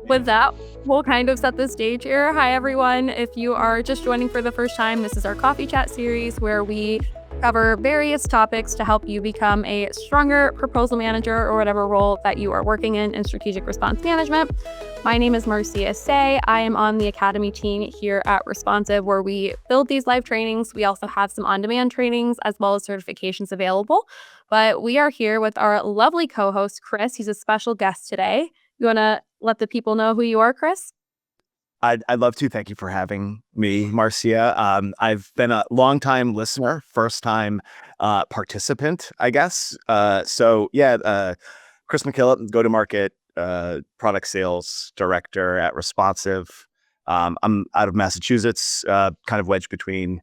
With that, we'll kind of set the stage here. Hi, everyone. If you are just joining for the first time, this is our coffee chat series where we cover various topics to help you become a stronger proposal manager or whatever role that you are working in strategic response management. My name is Marcia Say. I am on the Academy team here at Responsive, where we build these live trainings. We also have some on-demand trainings as well as certifications available. But we are here with our lovely co-host, Chris. He's a special guest today. You want to let the people know who you are, Chris? I'd love to. Thank you for having me, Marcia. I've been a longtime listener, first time participant, I guess. Chris McKillop, go-to-market product sales director at Responsive. I'm out of Massachusetts, kind of wedged between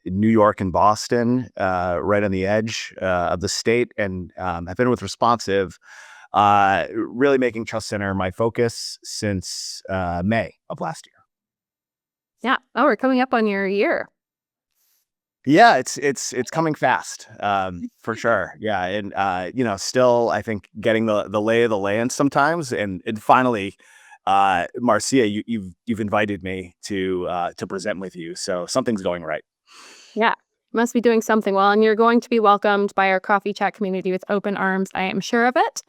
New York and Boston, right on the edge of the state. And I've been with Responsive really making Trust Center my focus since May of last year. Yeah. Oh, we're coming up on your year. Yeah, it's coming fast, for sure. Yeah, and still I think getting the lay of the land sometimes, and finally, Marcia, you've invited me to present with you, so something's going right. Yeah. Must be doing something well, and you're going to be welcomed by our coffee chat community with open arms. I am sure of it.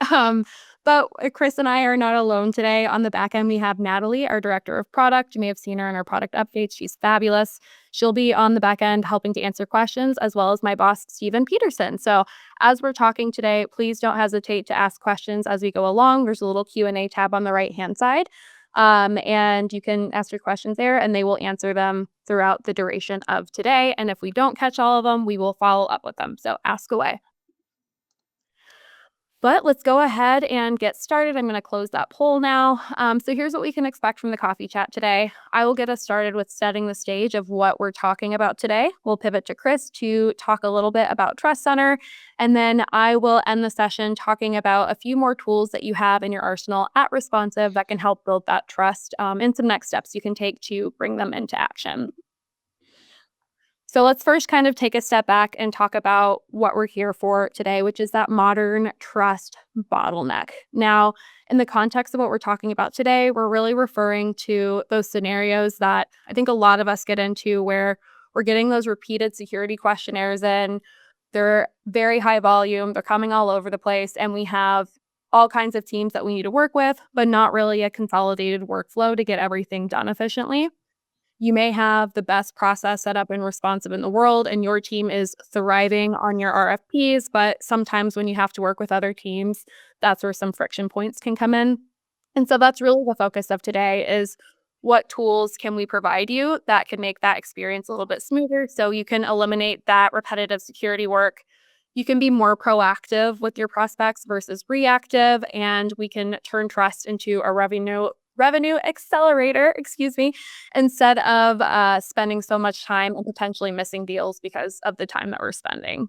But Chris and I are not alone today. On the back end, we have Natalie, our director of product. You may have seen her in our product updates. She's fabulous. She'll be on the back end helping to answer questions, as well as my boss, Steven Peterson. So as we're talking today, please don't hesitate to ask questions as we go along. There's a little Q&A tab on the right-hand side. And you can ask your questions there and they will answer them throughout the duration of today. And if we don't catch all of them, we will follow up with them. So ask away. But let's go ahead and get started. I'm going to close that poll now. So here's what we can expect from the coffee chat today. I will get us started with setting the stage of what we're talking about today. We'll pivot to Chris to talk a little bit about Trust Center. And then I will end the session talking about a few more tools that you have in your arsenal at Responsive that can help build that trust and some next steps you can take to bring them into action. So let's first kind of take a step back and talk about what we're here for today, which is that modern trust bottleneck. Now, in the context of what we're talking about today, we're really referring to those scenarios that I think a lot of us get into where we're getting those repeated security questionnaires in. They're very high volume, they're coming all over the place, and we have all kinds of teams that we need to work with, but not really a consolidated workflow to get everything done efficiently. You may have the best process set up and Responsive in the world, and your team is thriving on your RFPs, but sometimes when you have to work with other teams, that's where some friction points can come in. And so that's really the focus of today is what tools can we provide you that can make that experience a little bit smoother so you can eliminate that repetitive security work. You can be more proactive with your prospects versus reactive, and we can turn trust into a revenue accelerator, instead of spending so much time and potentially missing deals because of the time that we're spending.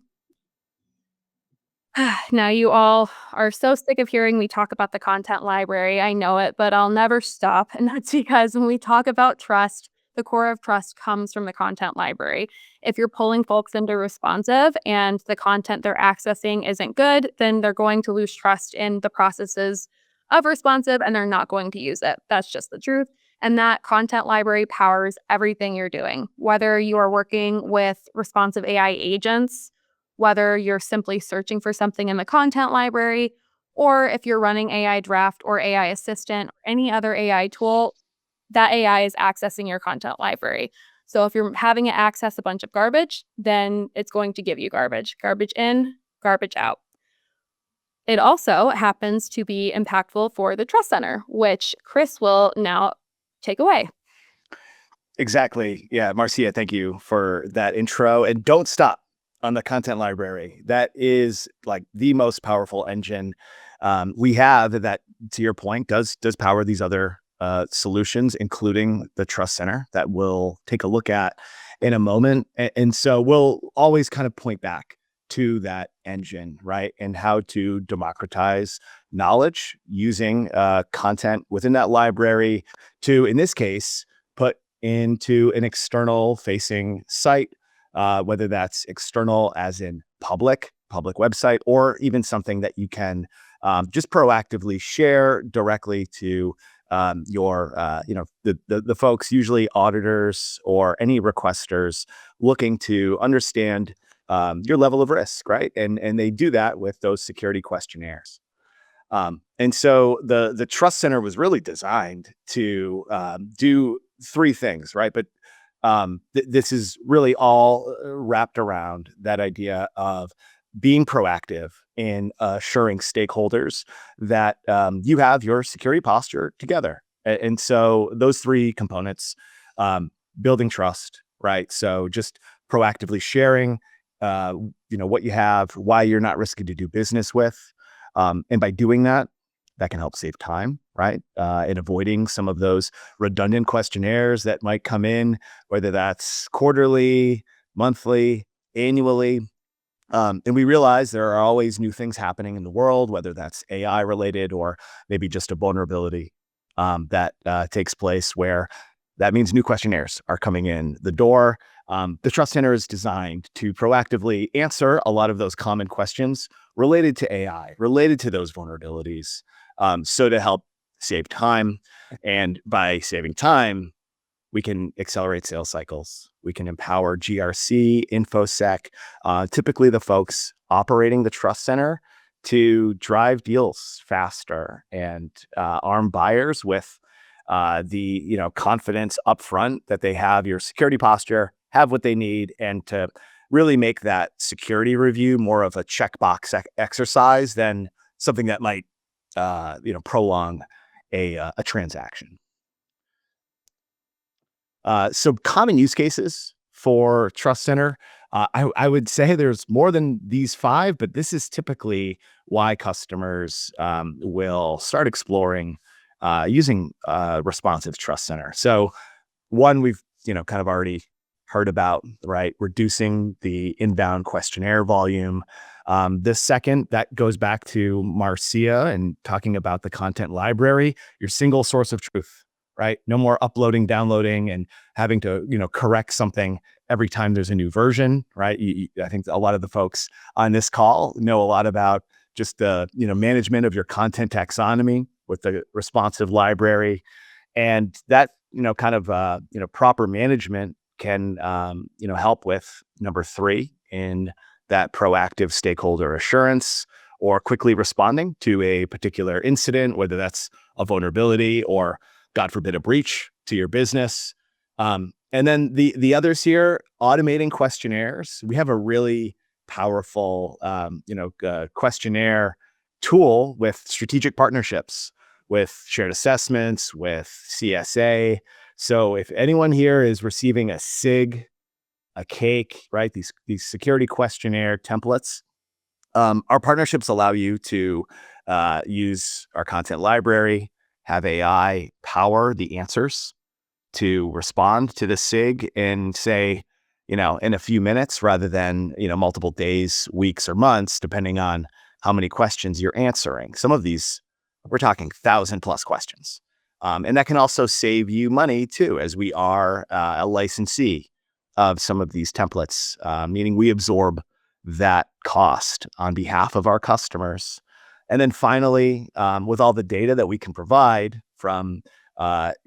Now, you all are so sick of hearing me talk about the content library. I know it, but I'll never stop. And that's because when we talk about trust, the core of trust comes from the content library. If you're pulling folks into Responsive and the content they're accessing isn't good, then they're going to lose trust in the processes of Responsive and they're not going to use it. That's just the truth. And that content library powers everything you're doing, whether you are working with responsive AI agents, whether you're simply searching for something in the content library, or if you're running AI Draft or AI Assistant or any other AI tool, that AI is accessing your content library. So if you're having it access a bunch of garbage, then it's going to give you garbage. Garbage in, garbage out. It also happens to be impactful for the Trust Center, which Chris will now take away. Exactly. Yeah, Marcia, thank you for that intro. And don't stop on the content library. That is like the most powerful engine we have that, to your point, does power these other solutions, including the Trust Center that we'll take a look at in a moment. And so we'll always kind of point back to that engine, right? And how to democratize knowledge using content within that library to, in this case, put into an external facing site, whether that's external as in public website, or even something that you can just proactively share directly to the folks, usually auditors or any requesters, looking to understand your level of risk, right? And they do that with those security questionnaires. And so the Trust Center was really designed to do three things, right? But this is really all wrapped around that idea of being proactive in assuring stakeholders that you have your security posture together. And so those three components, um, building trust, right? So just proactively sharing, what you have, why you're not risky to do business with. And by doing that, that can help save time, right? In avoiding some of those redundant questionnaires that might come in, whether that's quarterly, monthly, annually. And we realize there are always new things happening in the world, whether that's AI related or maybe just a vulnerability that takes place, where that means new questionnaires are coming in the door. The Trust Center is designed to proactively answer a lot of those common questions related to AI, related to those vulnerabilities. So to help save time, and by saving time, we can accelerate sales cycles. We can empower GRC, InfoSec, typically the folks operating the Trust Center, to drive deals faster and arm buyers with the confidence upfront that they have your security posture, have what they need, and to really make that security review more of a checkbox exercise than something that might prolong a transaction. So common use cases for Trust Center, I would say there's more than these five, but this is typically why customers will start exploring using responsive Trust Center. So one, we've kind of already heard about, right? Reducing the inbound questionnaire volume. The second, that goes back to Marcia and talking about the content library, your single source of truth, right? No more uploading, downloading, and having to, correct something every time there's a new version, right? I think a lot of the folks on this call know a lot about just the, management of your content taxonomy with the responsive library. And that, proper management can, help with number three in that proactive stakeholder assurance, or quickly responding to a particular incident, whether that's a vulnerability or, God forbid, a breach to your business. And then the others here, automating questionnaires. We have a really powerful, questionnaire tool with strategic partnerships, with shared assessments, with CSA. So if anyone here is receiving a SIG, a cake, right? These security questionnaire templates, our partnerships allow you to use our content library, have AI power the answers to respond to the SIG in, say, in a few minutes, rather than, multiple days, weeks, or months, depending on how many questions you're answering. Some of these, we're talking 1,000+ questions. And that can also save you money too, as we are a licensee of some of these templates, meaning we absorb that cost on behalf of our customers. And then finally, with all the data that we can provide from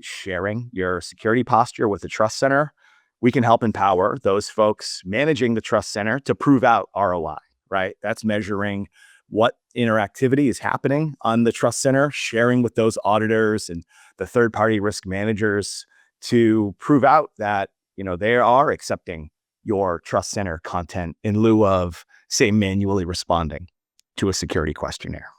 sharing your security posture with the Trust Center, we can help empower those folks managing the Trust Center to prove out ROI, right? That's measuring what interactivity is happening on the Trust Center, sharing with those auditors and the third-party risk managers to prove out that, they are accepting your Trust Center content in lieu of, say, manually responding to a security questionnaire.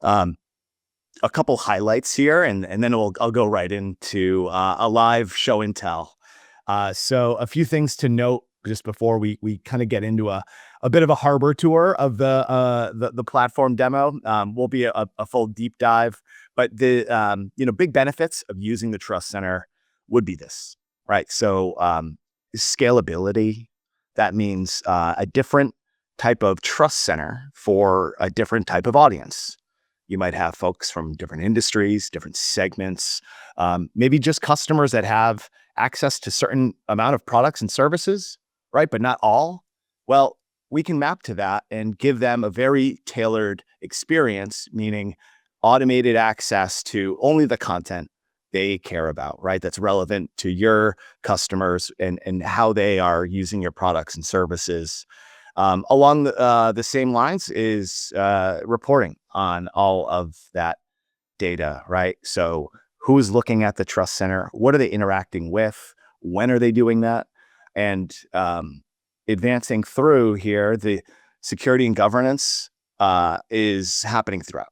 A couple highlights here, and then I'll go right into a live show and tell. So a few things to note just before we kind of get into a bit of a harbor tour of the platform demo. Will be a full deep dive, but the big benefits of using the Trust Center would be this, right? So scalability. That means a different type of Trust Center for a different type of audience. You might have folks from different industries, different segments, maybe just customers that have access to certain amount of products and services, right? But not all. Well, we can map to that and give them a very tailored experience, meaning automated access to only the content they care about, right? That's relevant to your customers and how they are using your products and services. Along the same lines is reporting on all of that data, right? So who's looking at the trust center? What are they interacting with? When are they doing that? And advancing through here, the security and governance is happening throughout.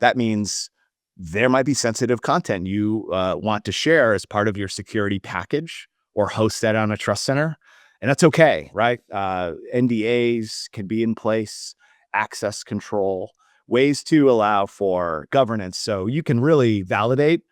That means there might be sensitive content you want to share as part of your security package or host that on a trust center. And that's okay, right? NDAs can be in place, access control, ways to allow for governance. So you can really validate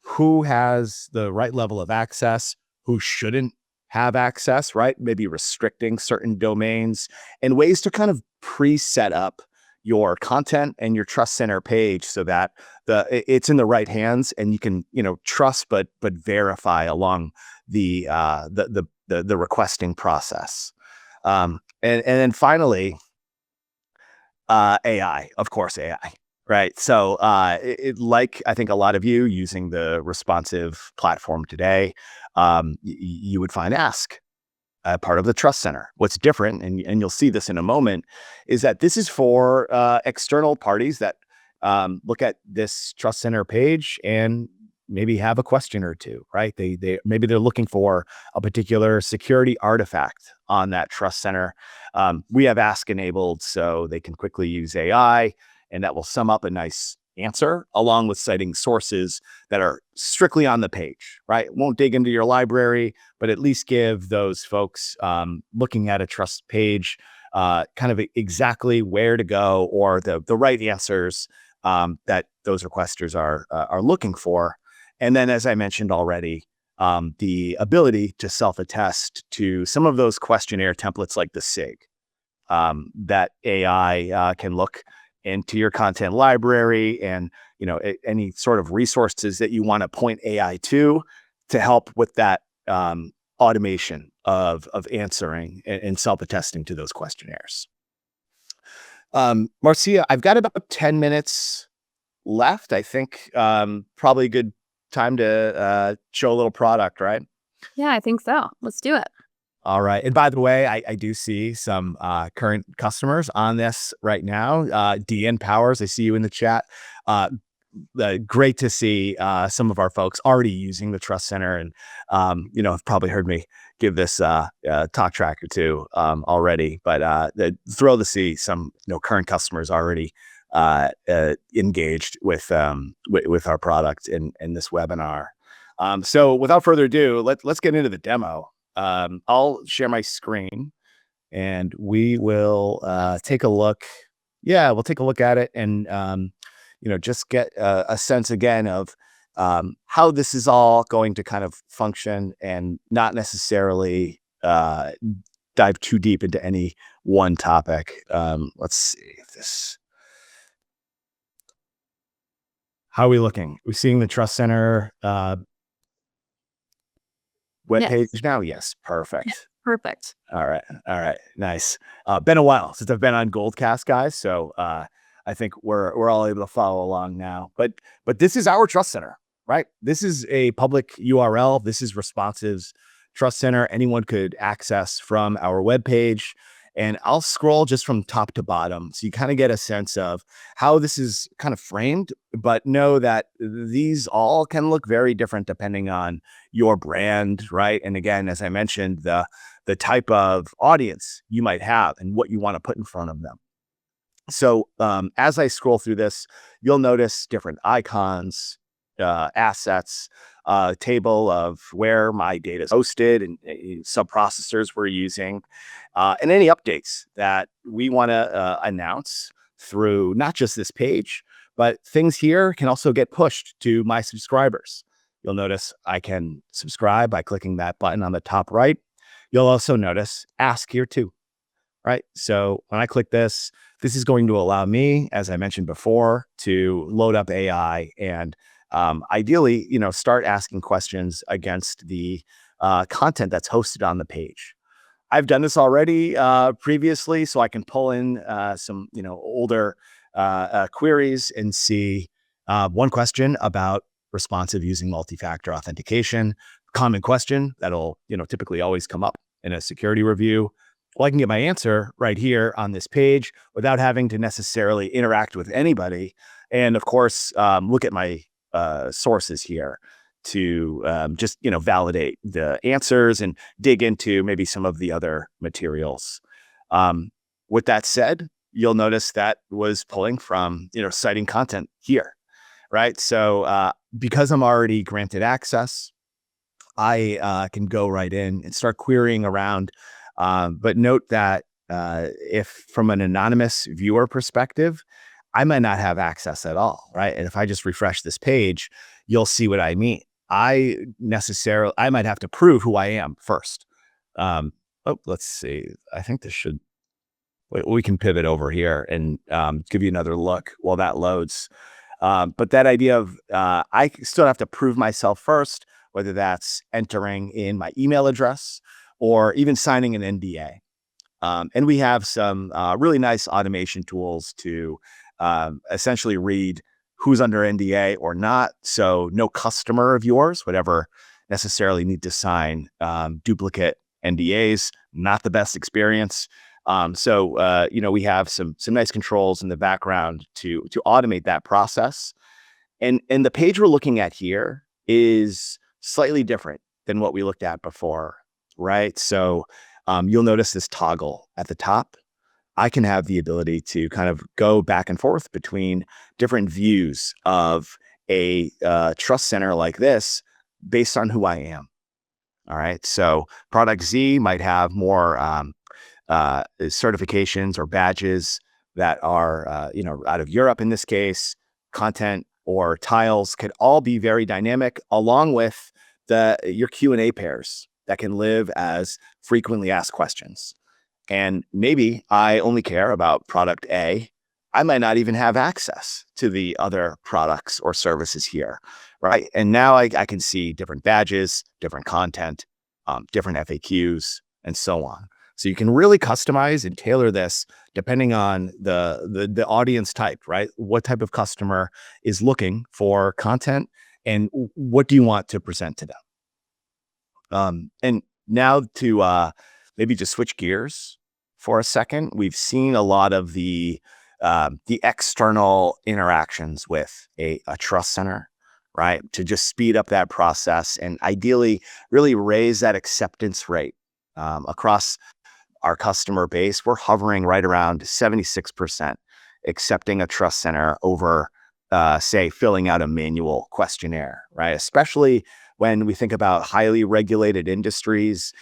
who has the right level of access, who shouldn't have access, right? Maybe restricting certain domains and ways to kind of pre-set up your content and your trust center page so that it's in the right hands and you can trust but verify along the requesting process. And then finally, AI, of course, AI, right? So like I think a lot of you using the responsive platform today, you would find Ask part of the trust center. What's different, and you'll see this in a moment, is that this is for external parties that look at this trust center page and maybe have a question or two, right? Maybe they're looking for a particular security artifact on that trust center. We have Ask enabled so they can quickly use AI, and that will sum up a nice answer along with citing sources that are strictly on the page, right? It won't dig into your library, but at least give those folks looking at a trust page kind of exactly where to go or the right answers that those requesters are looking for. And then, as I mentioned already, the ability to self-attest to some of those questionnaire templates like the SIG that AI can look into your content library and any sort of resources that you want to point AI to help with that automation of answering and self-attesting to those questionnaires. Marcia, I've got about 10 minutes left. I think probably a good time to show a little product, right? Yeah, I think so. Let's do it. All right. And by the way, I do see some current customers on this right now. DN Powers, I see you in the chat. Great to see some of our folks already using the Trust Center and, have probably heard me give this talk track or two already. But thrilled to see some current customers already engaged with our product in this webinar. So without further ado, let's get into the demo. I'll share my screen and we will take a look. Yeah, we'll take a look at it and, just get a sense again of how this is all going to kind of function and not necessarily dive too deep into any one topic. Let's see if this. How are we looking? We're seeing the Trust Center webpage Yes. now? Yes, perfect. Yeah, perfect. All right, nice. Been a while since I've been on Goldcast, guys. So I think we're all able to follow along now. But this is our Trust Center, right? This is a public URL. This is Responsive's Trust Center. Anyone could access from our webpage. And I'll scroll just from top to bottom. So you kind of get a sense of how this is kind of framed, but know that these all can look very different depending on your brand, right? And again, as I mentioned, the type of audience you might have and what you want to put in front of them. So as I scroll through this, you'll notice different icons, assets, table of where my data is hosted and sub-processors we're using, and any updates that we want to announce through not just this page, but things here can also get pushed to my subscribers. You'll notice I can subscribe by clicking that button on the top right. You'll also notice Ask here too, right? So when I click this, this is going to allow me, as I mentioned before, to load up AI and ideally, start asking questions against the content that's hosted on the page. I've done this already previously, so I can pull in some, older queries and see One question about responsive using multi-factor authentication, common question that'll, typically always come up in a security review. Well, I can get my answer right here on this page without having to necessarily interact with anybody. And of course, look at my sources here to just, validate the answers and dig into maybe some of the other materials. Um, with that said, you'll notice that was pulling from, citing content here, right? So because I'm already granted access, I can go right in and start querying around. But note that if from an anonymous viewer perspective, I might not have access at all, right? And if I just refresh this page, you'll see what I mean. I might have to prove who I am first. Let's see. I think this should, we can pivot over here and give you another look while that loads. But that idea of I still have to prove myself first, whether that's entering in my email address or even signing an NDA. And we have some really nice automation tools to essentially read who's under NDA or not. So no customer of yours would ever necessarily need to sign duplicate NDAs. Not the best experience. We have some nice controls in the background to automate that process. And the page we're looking at here is slightly different than what we looked at before, right? So you'll notice this toggle at the top. I can have the ability to kind of go back and forth between different views of a trust center like this based on who I am. All right. So product Z might have more certifications or badges that are, out of Europe in this case. Content or tiles could all be very dynamic, along with your Q&A pairs that can live as frequently asked questions. And maybe I only care about product A. I might not even have access to the other products or services here, right? And now I can see different badges, different content, different FAQs, and so on. So you can really customize and tailor this depending on the audience type, right? What type of customer is looking for content and what do you want to present to them? And now to maybe just switch gears for a second. We've seen a lot of the external interactions with a trust center, right? To just speed up that process and ideally really raise that acceptance rate across our customer base. We're hovering right around 76% accepting a trust center over, say, filling out a manual questionnaire, right? Especially when we think about highly regulated industries,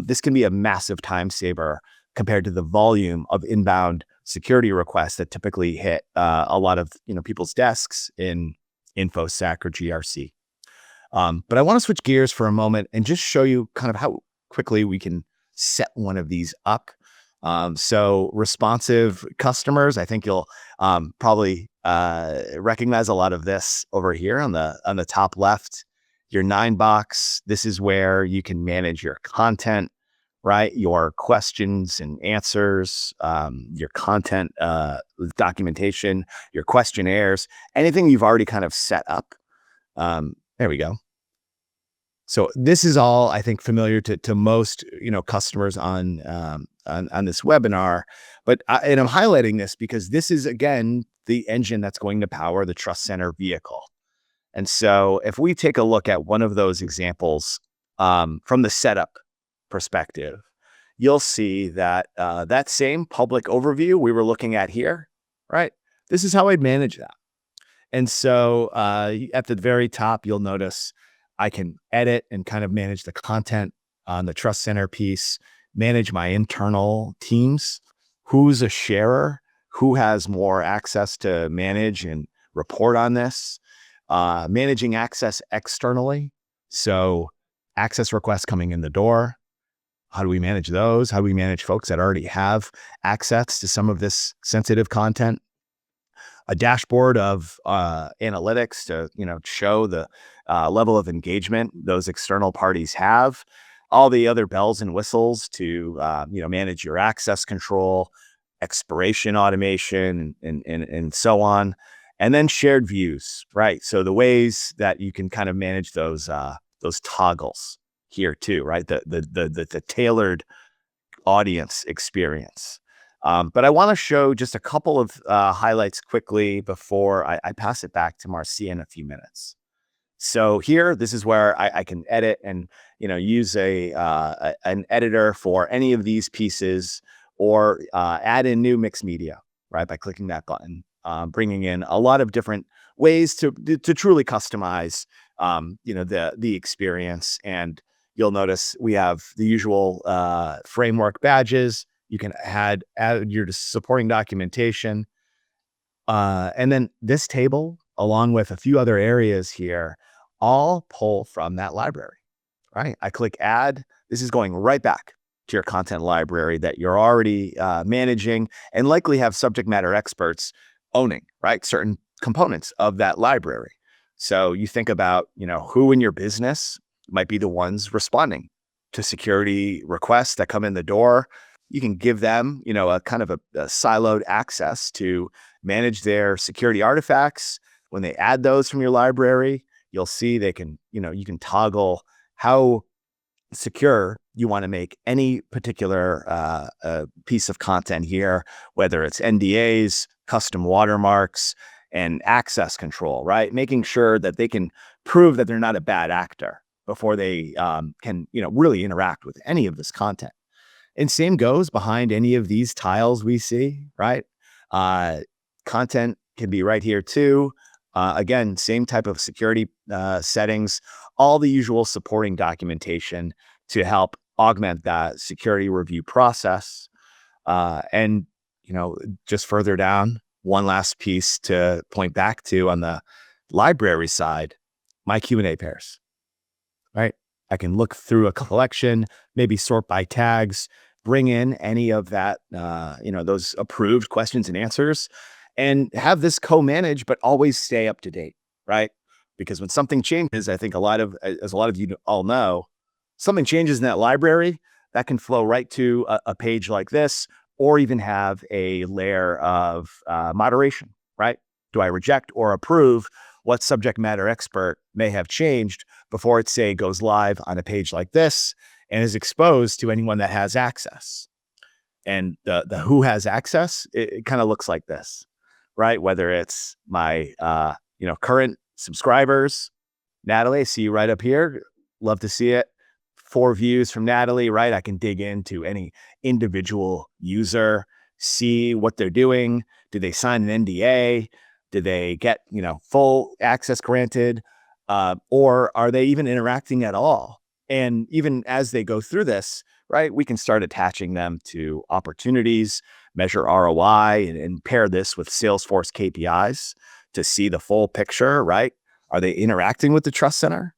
this can be a massive time saver compared to the volume of inbound security requests that typically hit a lot of people's desks in InfoSec or GRC. But I want to switch gears for a moment and just show you kind of how quickly we can set one of these up. So responsive customers, I think you'll probably recognize a lot of this over here on the top left. Your 9 box, this is where you can manage your content, right? Your questions and answers, your content documentation, your questionnaires, anything you've already kind of set up. There we go. So this is all, I think, familiar to most customers on this webinar. But I'm highlighting this because this is, again, the engine that's going to power the Trust Center vehicle. And so if we take a look at one of those examples from the setup perspective, you'll see that that same public overview we were looking at here, right? This is how I'd manage that. And so at the very top, you'll notice I can edit and kind of manage the content on the Trust Center piece, manage my internal teams, who's a sharer, who has more access to manage and report on this, managing access externally. So access requests coming in the door. How do we manage those? How do we manage folks that already have access to some of this sensitive content? A dashboard of analytics to show the level of engagement those external parties have, all the other bells and whistles to manage your access control, expiration automation, and so on. And then shared views, right? So the ways that you can kind of manage those toggles here too, right? The tailored audience experience. But I want to show just a couple of highlights quickly before I pass it back to Marcia in a few minutes. So here, this is where I can edit and use an editor for any of these pieces, or add in new mixed media, right? By clicking that button, bringing in a lot of different ways to truly customize, the experience. And you'll notice we have the usual framework badges. You can add your supporting documentation, and then this table, along with a few other areas here, all pull from that library, right? I click add. This is going right back to your content library that you're already managing, and likely have subject matter experts owning, right? Certain components of that library. So you think about, who in your business might be the ones responding to security requests that come in the door. You can give them, a kind of a siloed access to manage their security artifacts. When they add those from your library, you'll see they can, you can toggle how secure you want to make any particular piece of content here, whether it's NDAs, custom watermarks, and access control, right? Making sure that they can prove that they're not a bad actor before they can, really interact with any of this content. And same goes behind any of these tiles we see, right? Uh, Content can be right here too. Again, same type of security settings, all the usual supporting documentation to help augment that security review process. And, just further down, one last piece to point back to on the library side, my Q&A pairs, right? I can look through a collection, maybe sort by tags, bring in any of that, those approved questions and answers, and have this co-manage, but always stay up to date, right? Because when something changes, I think as a lot of you all know, something changes in that library, that can flow right to a page like this, or even have a layer of moderation, right? Do I reject or approve what subject matter expert may have changed before it, say, goes live on a page like this and is exposed to anyone that has access? And the who has access, it kind of looks like this, right? Whether it's my current subscribers, Natalie, I see you right up here. Love to see it. 4 views from Natalie, right? I can dig into any individual user, see what they're doing. Do they sign an NDA? Do they get, full access granted? Or are they even interacting at all? And even as they go through this, right, we can start attaching them to opportunities, measure ROI, and pair this with Salesforce KPIs to see the full picture, right? Are they interacting with the Trust Center?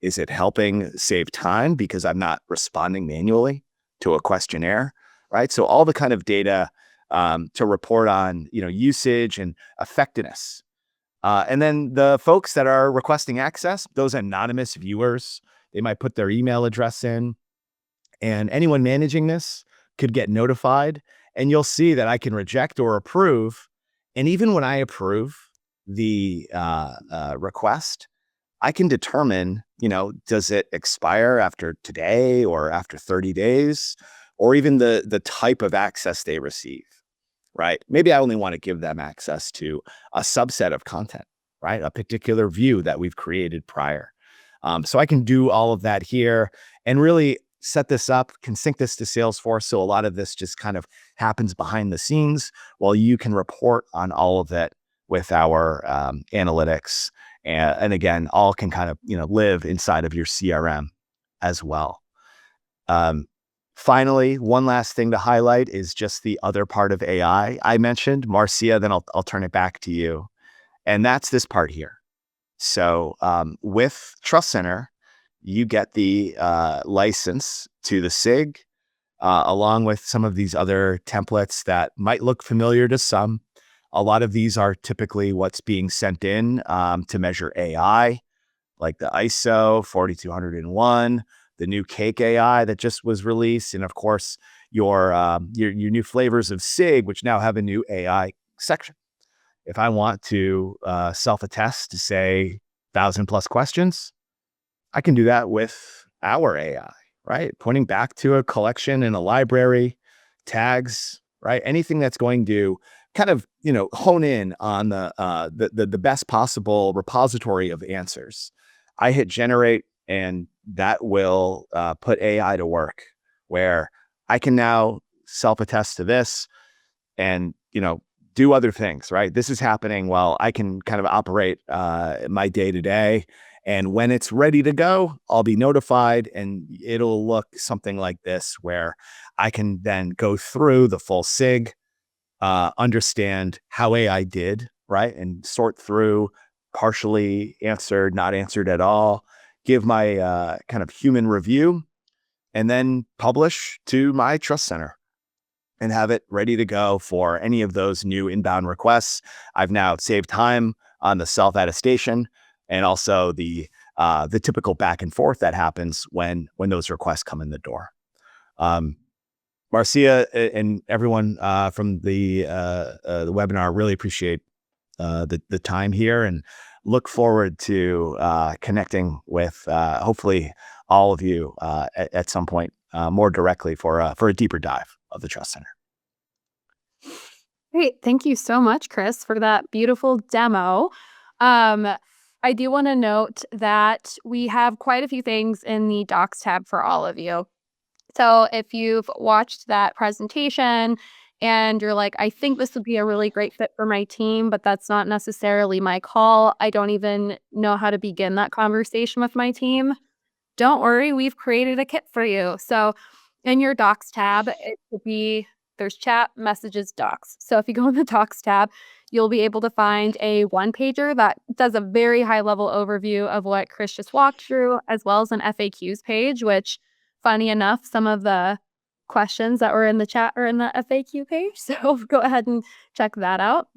Is it helping save time because I'm not responding manually to a questionnaire, right? So all the kind of data to report on, usage and effectiveness. And then the folks that are requesting access, those anonymous viewers, they might put their email address in, and anyone managing this could get notified. And you'll see that I can reject or approve. And even when I approve the request, I can determine, does it expire after today or after 30 days, or even the type of access they receive, right? Maybe I only want to give them access to a subset of content, right? A particular view that we've created prior. So I can do all of that here and really set this up, can sync this to Salesforce. So a lot of this just kind of happens behind the scenes while you can report on all of it with our analytics. And again, all can kind of, live inside of your CRM as well. Finally, one last thing to highlight is just the other part of AI I mentioned. Marcia, then I'll turn it back to you. And that's this part here. So with Trust Center, you get the license to the SIG, along with some of these other templates that might look familiar to some. A lot of these are typically what's being sent in to measure AI, like the ISO 42001, the new Cake AI that just was released, and of course your new flavors of SIG, which now have a new AI section. If I want to self-attest to say 1,000+ questions, I can do that with our AI, right? Pointing back to a collection in a library, tags, right? Anything that's going to kind of, hone in on the best possible repository of answers. I hit generate, and that will put AI to work, where I can now self-attest to this and, do other things, right? This is happening while I can kind of operate my day to day. And when it's ready to go, I'll be notified, and it'll look something like this, where I can then go through the full SIG, understand how AI did, right? And sort through partially answered, not answered at all, give my kind of human review, and then publish to my trust center and have it ready to go for any of those new inbound requests. I've now saved time on the self-attestation, and also the typical back and forth that happens when those requests come in the door. Marcia and everyone from the webinar really appreciate the time here, and look forward to connecting with hopefully all of you at some point more directly for a deeper dive of the Trust Center. Great. Thank you so much, Chris, for that beautiful demo. Um, I do want to note that we have quite a few things in the Docs tab for all of you. So if you've watched that presentation and you're like, I think this would be a really great fit for my team, but that's not necessarily my call, I don't even know how to begin that conversation with my team, don't worry, we've created a kit for you. So in your Docs tab, it could be there's chat, messages, docs. So if you go in the Docs tab, you'll be able to find a one pager that does a very high level overview of what Chris just walked through, as well as an FAQs page, which, funny enough, some of the questions that were in the chat are in the FAQ page. So go ahead and check that out.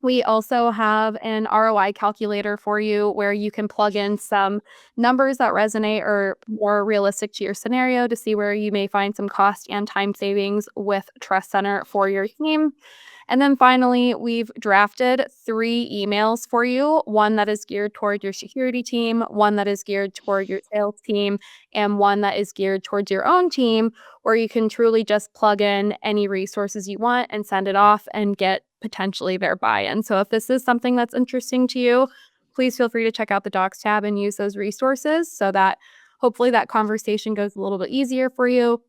We also have an ROI calculator for you, where you can plug in some numbers that resonate or more realistic to your scenario to see where you may find some cost and time savings with Trust Center for your team. And then finally, we've drafted 3 emails for you, one that is geared toward your security team, one that is geared toward your sales team, and one that is geared towards your own team, where you can truly just plug in any resources you want and send it off and get potentially their buy-in. So if this is something that's interesting to you, please feel free to check out the Docs tab and use those resources so that hopefully that conversation goes a little bit easier for you.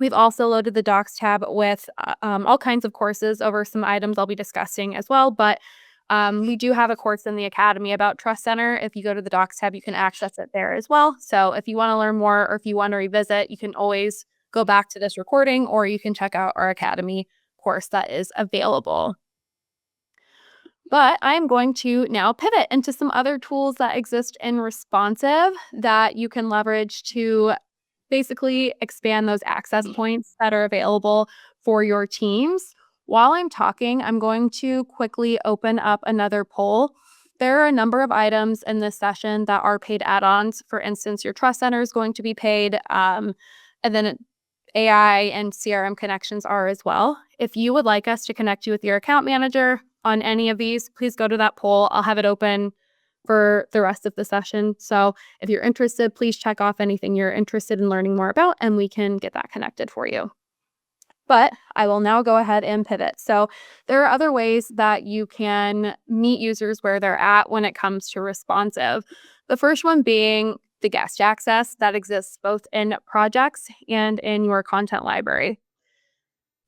We've also loaded the Docs tab with all kinds of courses over some items I'll be discussing as well. But we do have a course in the Academy about Trust Center. If you go to the Docs tab, you can access it there as well. So if you want to learn more, or if you want to revisit, you can always go back to this recording, or you can check out our Academy course that is available. But I'm going to now pivot into some other tools that exist in Responsive that you can leverage to basically expand those access points that are available for your teams. While I'm talking, I'm going to quickly open up another poll. There are a number of items in this session that are paid add-ons. For instance, your Trust Center is going to be paid, and then AI and CRM Connections are as well. If you would like us to connect you with your account manager on any of these, please go to that poll. I'll have it open for the rest of the session. So if you're interested, please check off anything you're interested in learning more about, and we can get that connected for you. But I will now go ahead and pivot. So there are other ways that you can meet users where they're at when it comes to Responsive. The first one being the guest access that exists both in projects and in your content library.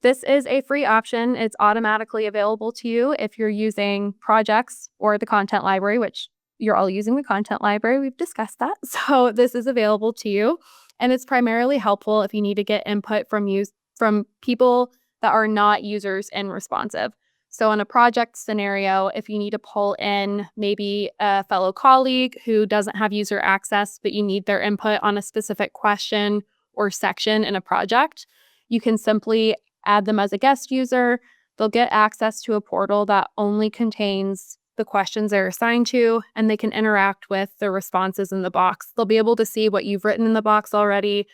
This is a free option. It's automatically available to you if you're using projects or the content library, which you're all using the content library. We've discussed that. So this is available to you. And it's primarily helpful if you need to get input from people that are not users in Responsive. So in a project scenario, if you need to pull in maybe a fellow colleague who doesn't have user access, but you need their input on a specific question or section in a project, you can simply add them as a guest user. They'll get access to a portal that only contains the questions they're assigned to, and they can interact with the responses in the box. They'll be able to see what you've written in the box already,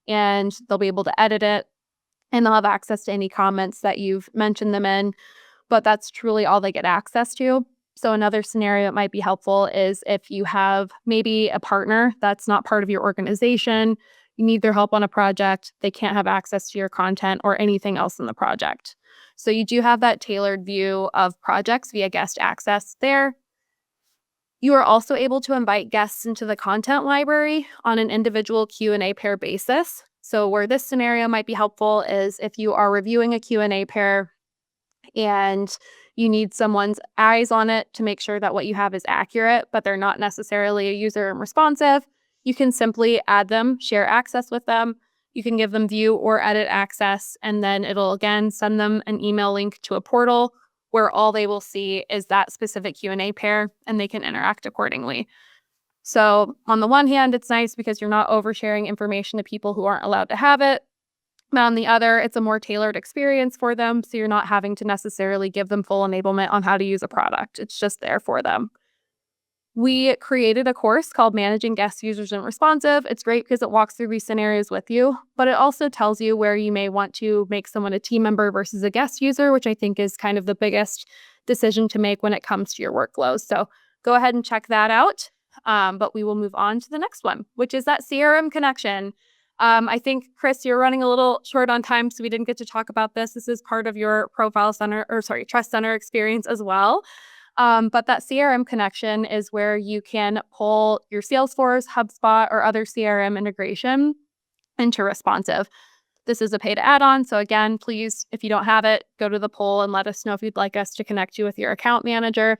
and they'll be able to edit it, and they'll have access to any comments that you've mentioned them in. but that's truly all they get access to. So another scenario that might be helpful is if you have maybe a partner that's not part of your organization, you need their help on a project, they can't have access to your content or anything else in the project. So you do have that tailored view of projects via guest access there. You are also able to invite guests into the content library on an individual Q&A pair basis. So where this scenario might be helpful is if you are reviewing a Q&A pair and you need someone's eyes on it to make sure that what you have is accurate, but they're not necessarily a user and responsive, you can simply add them, share access with them. You can give them view or edit access, and then it'll again send them an email link to a portal where all they will see is that specific Q&A pair and they can interact accordingly. So on the one hand, it's nice because you're not oversharing information to people who aren't allowed to have it. But on the other, it's a more tailored experience for them. So you're not having to necessarily give them full enablement on how to use a product. It's just there for them. We created a course called Managing Guest Users and Responsive. It's great because it walks through these scenarios with you, but it also tells you where you may want to make someone a team member versus a guest user, which I think is kind of the biggest decision to make when it comes to your workflows. So go ahead and check that out. But we will move on to the next one, which is that CRM connection. I think, Chris, you're running a little short on time, so we didn't get to talk about this. This is part of your Trust Center experience as well. But that CRM connection is where you can pull your Salesforce, HubSpot, or other CRM integration into Responsive. This is a paid add-on. So again, please, if you don't have it, go to the poll and let us know if you'd like us to connect you with your account manager.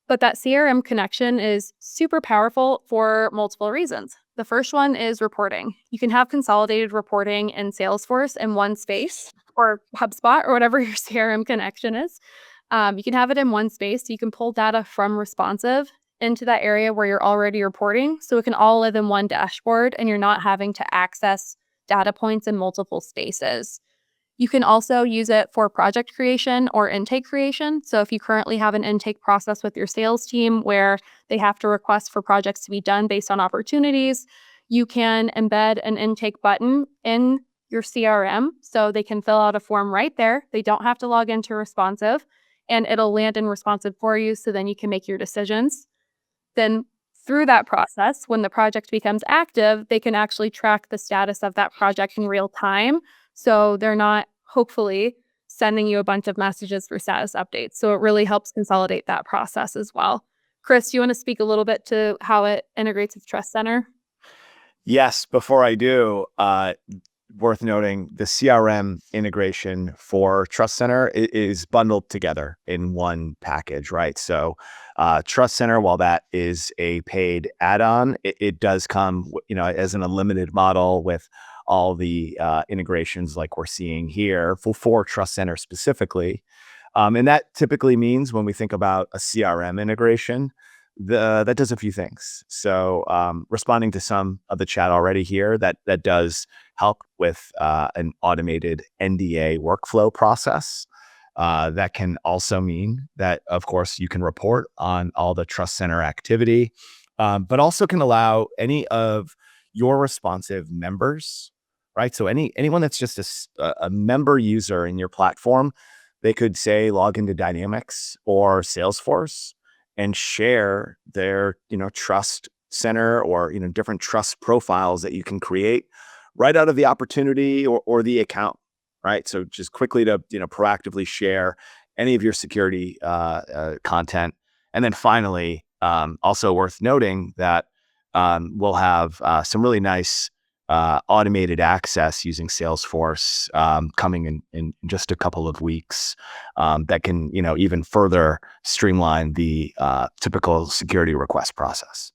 But that CRM connection is super powerful for multiple reasons. The first one is reporting. You can have consolidated reporting in Salesforce in one space, or HubSpot, or whatever your CRM connection is. You can have it in one space. So you can pull data from Responsive into that area where you're already reporting. So it can all live in one dashboard and you're not having to access data points in multiple spaces. You can also use it for project creation or intake creation. So if you currently have an intake process with your sales team where they have to request for projects to be done based on opportunities, you can embed an intake button in your CRM so they can fill out a form right there. They don't have to log into Responsive, and it'll land in Responsive for you so then you can make your decisions. Then through that process, when the project becomes active, they can actually track the status of that project in real time. So they're not, hopefully, sending you a bunch of messages for status updates. So it really helps consolidate that process as well. Chris, do you want to speak a little bit to how it integrates with Trust Center? Yes, before I do, worth noting the CRM integration for Trust Center is bundled together in one package, right? So Trust Center, while that is a paid add-on, it does come, as an unlimited model with all the integrations like we're seeing here for Trust Center specifically. And that typically means when we think about a CRM integration, that does a few things. So responding to some of the chat already here, that does help with an automated NDA workflow process. That can also mean that, of course, you can report on all the Trust Center activity, but also can allow any of your Responsive members, right? So anyone that's just a member user in your platform, they could say log into Dynamics or Salesforce and share their, Trust Center or, different trust profiles that you can create right out of the opportunity or the account, right? So just quickly to, proactively share any of your security content. And then finally, also worth noting that we'll have some really nice automated access using Salesforce coming in just a couple of weeks that can, even further streamline the typical security request process.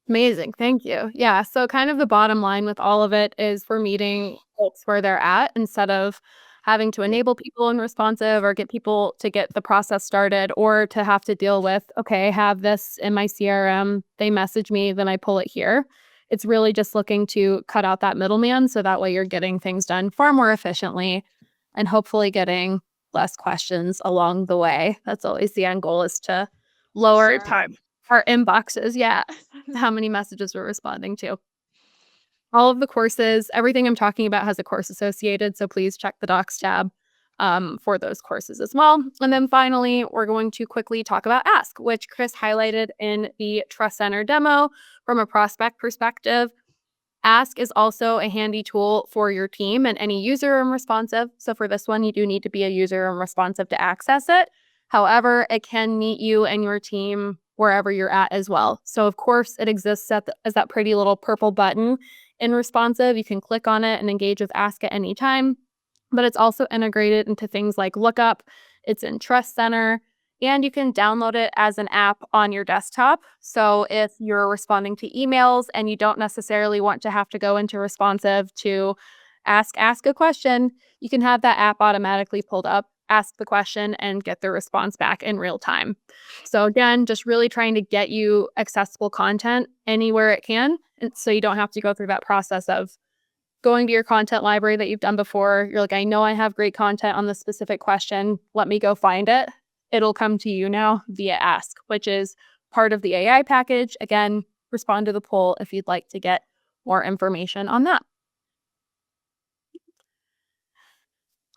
Amazing. Thank you. Yeah. So, kind of the bottom line with all of it is we're meeting folks where they're at instead of having to enable people in Responsive or get people to get the process started or to have to deal with, okay, I have this in my CRM. They message me, then I pull it here. It's really just looking to cut out that middleman so that way you're getting things done far more efficiently and hopefully getting less questions along the way. That's always the end goal, is to lower Save time. our inboxes. Yeah. How many messages we're responding to. All of the courses, everything I'm talking about has a course associated, so please check the docs tab. for those courses as well. And then finally, we're going to quickly talk about Ask, which Chris highlighted in the Trust Center demo from a prospect perspective. Ask is also a handy tool for your team and any user and responsive. So for this one, you do need to be a user and responsive to access it. However, it can meet you and your team wherever you're at as well. So of course, it exists as that pretty little purple button in responsive. You can click on it and engage with Ask at any time, but it's also integrated into things like Lookup. It's in Trust Center, and you can download it as an app on your desktop. So if you're responding to emails and you don't necessarily want to have to go into responsive to ask a question, you can have that app automatically pulled up, ask the question, and get the response back in real time. So again, just really trying to get you accessible content anywhere it can, and so you don't have to go through that process of going to your content library that you've done before. You're like, I know I have great content on this specific question. Let me go find it. It'll come to you now via Ask, which is part of the AI package. Again, respond to the poll if you'd like to get more information on that.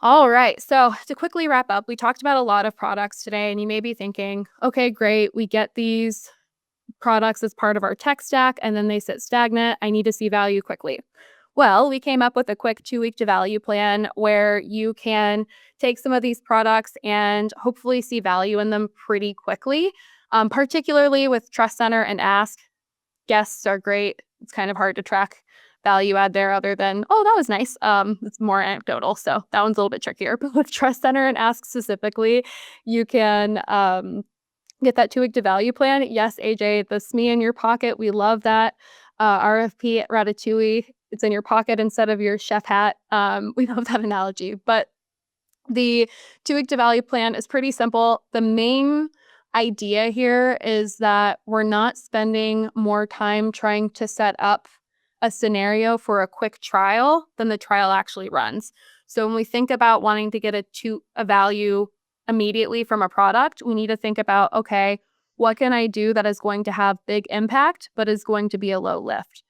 All right. So to quickly wrap up, we talked about a lot of products today, and you may be thinking, okay, great. We get these products as part of our tech stack, and then they sit stagnant. I need to see value quickly. Well, we came up with a quick 2-week to value plan where you can take some of these products and hopefully see value in them pretty quickly, particularly with Trust Center and Ask. Guests are great. It's kind of hard to track value add there other than, oh, that was nice. It's more anecdotal. So that one's a little bit trickier. But with Trust Center and Ask specifically, you can get that 2-week to value plan. Yes, AJ, the SME in your pocket. We love that. RFP at Ratatouille. It's in your pocket instead of your chef hat. We love that analogy. But the 2-week to value plan is pretty simple. The main idea here is that we're not spending more time trying to set up a scenario for a quick trial than the trial actually runs. So when we think about wanting to get a value immediately from a product, we need to think about, okay, what can I do that is going to have big impact, but is going to be a low lift?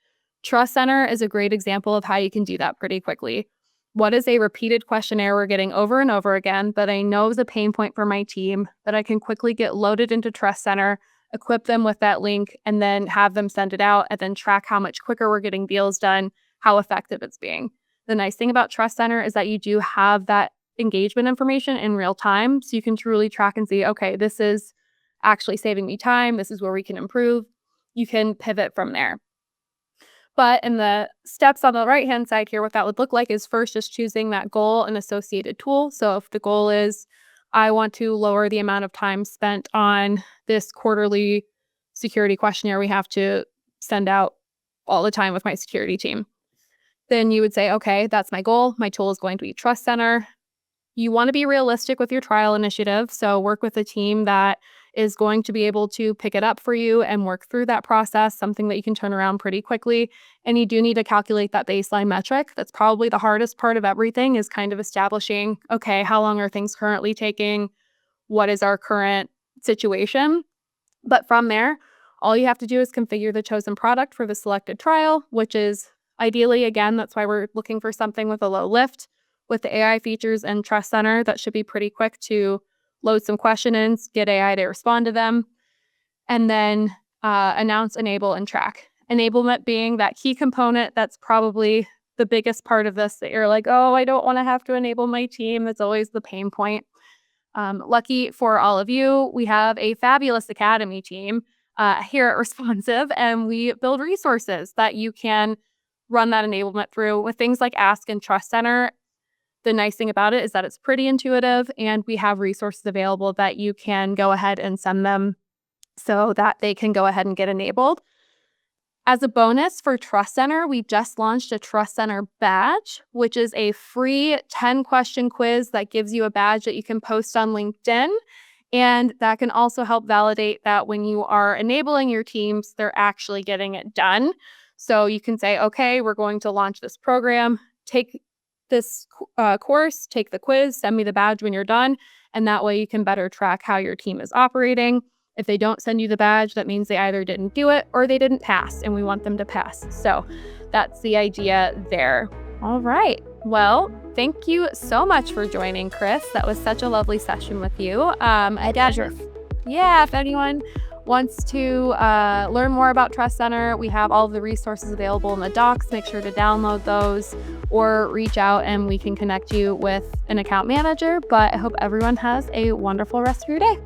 Trust Center is a great example of how you can do that pretty quickly. What is a repeated questionnaire we're getting over and over again that I know is a pain point for my team that I can quickly get loaded into Trust Center, equip them with that link, and then have them send it out and then track how much quicker we're getting deals done, how effective it's being. The nice thing about Trust Center is that you do have that engagement information in real time, so you can truly track and see, okay, this is actually saving me time. This is where we can improve. You can pivot from there. But in the steps on the right-hand side here, what that would look like is first just choosing that goal and associated tool. So if the goal is, I want to lower the amount of time spent on this quarterly security questionnaire we have to send out all the time with my security team, then you would say, okay, that's my goal. My tool is going to be Trust Center. You want to be realistic with your trial initiative. So work with a team that is going to be able to pick it up for you and work through that process, something that you can turn around pretty quickly. And you do need to calculate that baseline metric. That's probably the hardest part of everything, is kind of establishing, okay, how long are things currently taking? What is our current situation? But from there, all you have to do is configure the chosen product for the selected trial, which is ideally, again, that's why we're looking for something with a low lift. With the AI features and Trust Center, that should be pretty quick to load some questions, get AI to respond to them, and then announce, enable, and track. Enablement being that key component that's probably the biggest part of this, that you're like, oh, I don't want to have to enable my team. That's always the pain point. Lucky for all of you, we have a fabulous Academy team here at Responsive, and we build resources that you can run that enablement through with things like Ask and Trust Center. The nice thing about it is that it's pretty intuitive, and we have resources available that you can go ahead and send them so that they can go ahead and get enabled. As a bonus for Trust Center, we just launched a Trust Center badge, which is a free 10-question quiz that gives you a badge that you can post on LinkedIn. And that can also help validate that when you are enabling your teams, they're actually getting it done. So you can say, okay, we're going to launch this program, take this course, take the quiz, send me the badge when you're done. And that way you can better track how your team is operating. If they don't send you the badge, that means they either didn't do it or they didn't pass, and we want them to pass. So that's the idea there. All right. Well, Thank you so much for joining, Chris. That was such a lovely session with you. My pleasure. Yeah, if anyone wants to learn more about Trust Center, we have all of the resources available in the docs. Make sure to download those or reach out and we can connect you with an account manager. But I hope everyone has a wonderful rest of your day.